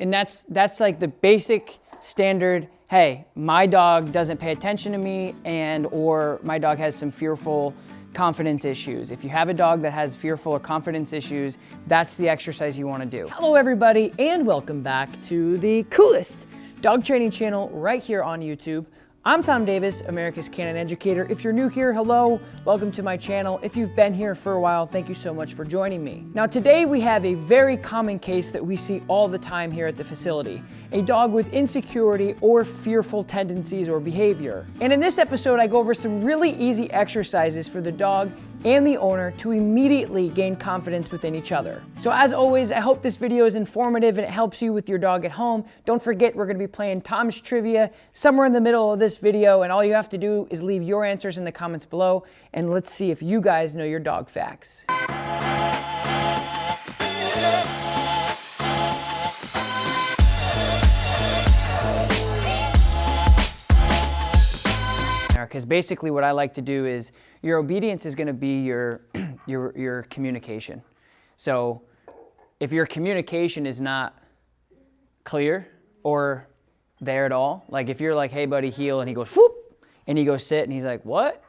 And that's like the basic standard, hey, my dog doesn't pay attention to me, and or my dog has some fearful confidence issues. If you have a dog that has fearful or confidence issues, that's the exercise you want to do. Hello everybody, and welcome back to the coolest dog training channel right here on YouTube. I'm Tom Davis, America's Canine Educator. If you're new here, hello, welcome to my channel. If you've been here for a while, thank you so much for joining me. Now today we have a very common case that we see all the time here at the facility. A dog with insecurity or fearful tendencies or behavior. And in this episode, I go over some really easy exercises for the dog and the owner to immediately gain confidence within each other. So as always, I hope this video is informative and it helps you with your dog at home. Don't forget, we're gonna be playing Tom's Trivia somewhere in the middle of this video, and all you have to do is leave your answers in the comments below, and let's see if you guys know your dog facts. Because basically what I like to do is your obedience is going to be your communication. So if your communication is not clear or there at all, like if you're like, hey buddy, heel, and he goes whoop, and he goes sit, and he's like, what?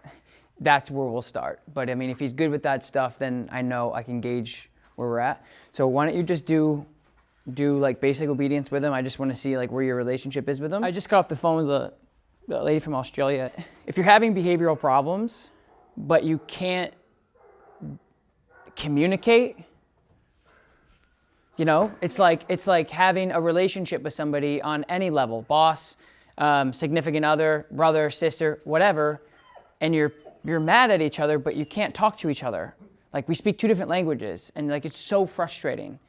That's where we'll start. But I mean, if he's good with that stuff, then I know I can gauge where we're at. So why don't you just do like basic obedience with him? I just want to see like where your relationship is with him. I just got off the phone with the lady from Australia. If you're having behavioral problems, but you can't communicate, you know, it's like having a relationship with somebody on any level, boss, significant other, brother, sister, whatever, and you're mad at each other, but you can't talk to each other. Like we speak two different languages, and like it's so frustrating.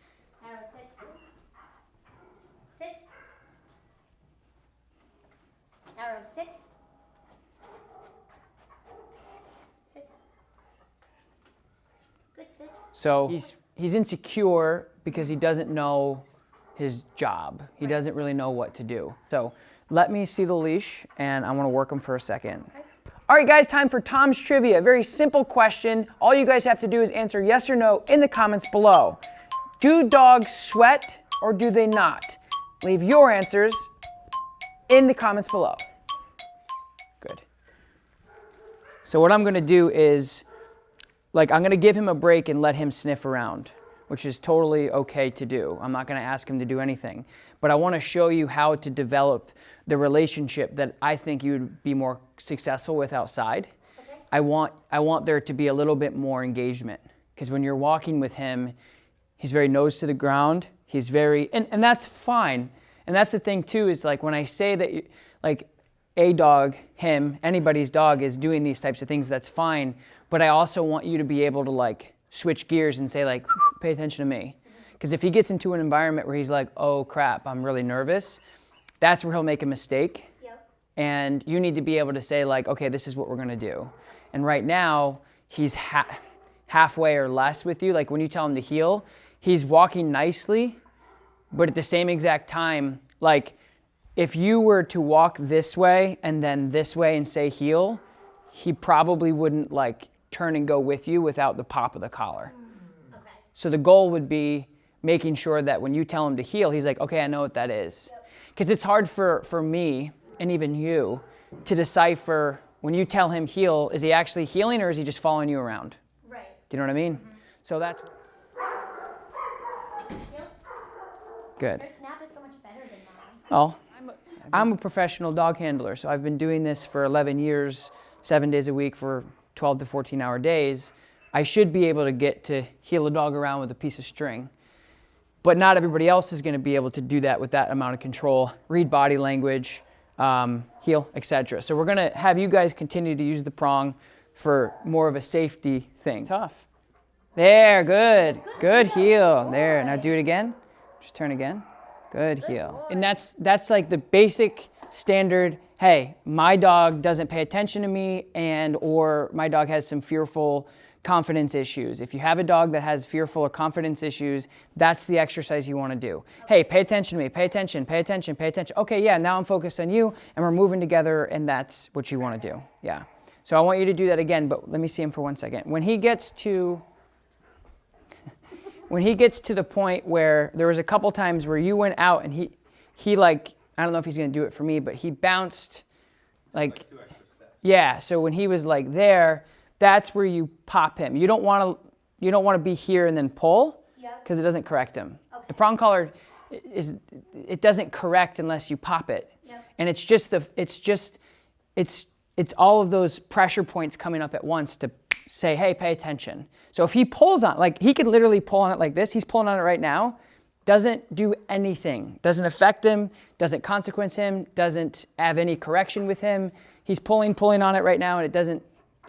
Arrow, sit. Sit. Good, sit. So he's insecure because he doesn't know his job. He doesn't really know what to do. So let me see the leash, and I want to work him for a second. Okay. All right guys, time for Tom's Trivia. A very simple question. All you guys have to do is answer yes or no in the comments below. Do dogs sweat or do they not? Leave your answers in the comments below. Good. So what I'm gonna do is, like, I'm gonna give him a break and let him sniff around, which is totally okay to do. I'm not gonna ask him to do anything, but I wanna show you how to develop the relationship that I think you would be more successful with outside. Okay. I want there to be a little bit more engagement, because when you're walking with him, he's very nose to the ground. He's very, and that's fine. And that's the thing too, is like when I say that, like a dog, him, anybody's dog is doing these types of things, that's fine. But I also want you to be able to like switch gears and say like, pay attention to me. Because if he gets into an environment where he's like, oh crap, I'm really nervous, that's where he'll make a mistake. Yep. And you need to be able to say like, okay, this is what we're gonna do. And right now, he's halfway or less with you. Like when you tell him to heel, he's walking nicely, but at the same exact time, like if you were to walk this way and then this way and say heel, he probably wouldn't like turn and go with you without the pop of the collar. Okay. So the goal would be making sure that when you tell him to heel, he's like, okay, I know what that is. Because it's hard for me and even you to decipher when you tell him heel, is he actually heeling or is he just following you around? Right. Do you know what I mean? Mm-hmm. So that's Yep. good. Their snap is so much better than mine. Oh, I'm a professional dog handler, so I've been doing this for 11 years, 7 days a week for 12 to 14-hour days. I should be able to get to heel a dog around with a piece of string, but not everybody else is going to be able to do that with that amount of control, read body language, heel, etc. So we're going to have you guys continue to use the prong for more of a safety thing. It's tough. There, good. Good heel. There, now do it again. Just turn again. Good heel. And that's like the basic standard, hey, my dog doesn't pay attention to me, and or my dog has some fearful confidence issues. If you have a dog that has fearful or confidence issues, that's the exercise you want to do. Hey, pay attention to me, pay attention, pay attention, pay attention. Okay, yeah, now I'm focused on you and we're moving together, and that's what you want to do. Yeah. So I want you to do that again, but let me see him for 1 second. When he gets to when he gets to the point where there was a couple times where you went out and he like, I don't know if he's gonna do it for me, but he bounced like 2 extra steps. yeah. So when he was like there, that's where you pop him. You don't want to be here and then pull, Yep. because it doesn't correct him. Okay. The prong collar it doesn't correct unless you pop it. Yep. And it's all of those pressure points coming up at once to say, hey, pay attention. So if he pulls on, like he could literally pull on it like this. He's pulling on it right now. Doesn't do anything. Doesn't affect him. Doesn't consequence him. Doesn't have any correction with him. He's pulling on it right now, and it doesn't.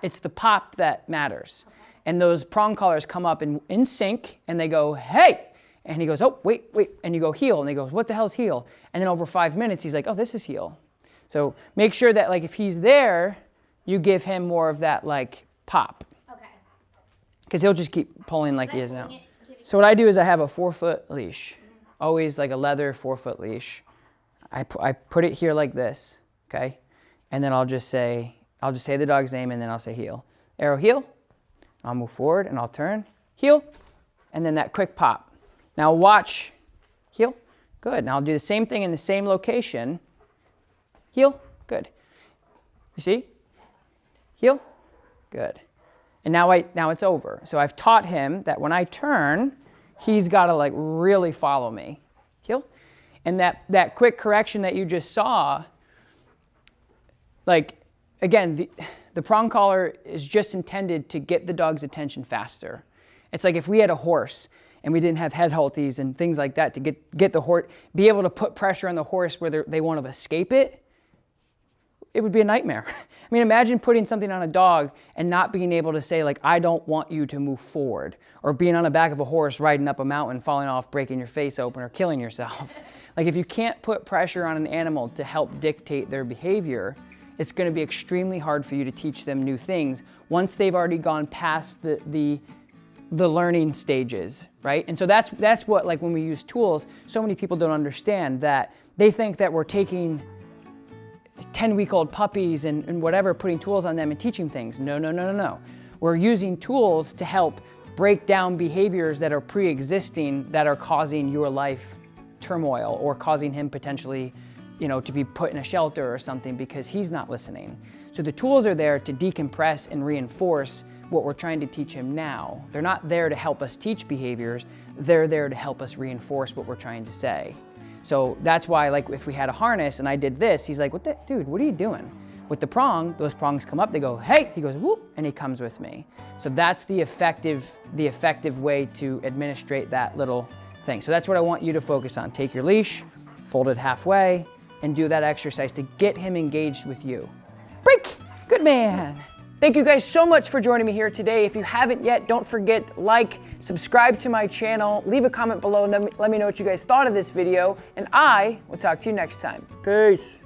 It's the pop that matters. Okay. And those prong collars come up in sync, and they go, hey. And he goes, oh, wait. And you go, heel. And he goes, what the hell's heel? And then over 5 minutes, he's like, oh, this is heel. So make sure that like if he's there, you give him more of that like pop. Okay. Because he'll just keep pulling like he is now. Pulling it, giving So what I do is I have a 4-foot leash. Always like a leather 4-foot leash. I put it here like this, okay? And then I'll just say the dog's name, and then I'll say heel. Arrow, heel. I'll move forward and I'll turn, heel. And then that quick pop. Now watch, heel, good. Now I'll do the same thing in the same location. Heel, good. You see? Heel, good. And now it's over. So I've taught him that when I turn, he's got to like really follow me. Heel. And that quick correction that you just saw, like, again, the prong collar is just intended to get the dog's attention faster. It's like if we had a horse and we didn't have head halties and things like that to get the horse, be able to put pressure on the horse where they want to escape it, it would be a nightmare. I mean, imagine putting something on a dog and not being able to say like, I don't want you to move forward, or being on the back of a horse riding up a mountain, falling off, breaking your face open, or killing yourself. Like if you can't put pressure on an animal to help dictate their behavior, it's going to be extremely hard for you to teach them new things once they've already gone past the learning stages, right? And so that's what, like when we use tools, so many people don't understand that. They think that we're taking 10-week-old puppies and whatever, putting tools on them and teaching things. No. We're using tools to help break down behaviors that are pre-existing that are causing your life turmoil, or causing him potentially, to be put in a shelter or something because he's not listening. So the tools are there to decompress and reinforce what we're trying to teach him now. They're not there to help us teach behaviors. They're there to help us reinforce what we're trying to say. So that's why, like, if we had a harness and I did this, he's like, dude, what are you doing? With the prong, those prongs come up, they go, hey, he goes, whoop, and he comes with me. So that's the effective way to administrate that little thing. So that's what I want you to focus on. Take your leash, fold it halfway, and do that exercise to get him engaged with you. Break, good man. Thank you guys so much for joining me here today. If you haven't yet, don't forget, like, subscribe to my channel, leave a comment below, let me know what you guys thought of this video, and I will talk to you next time. Peace.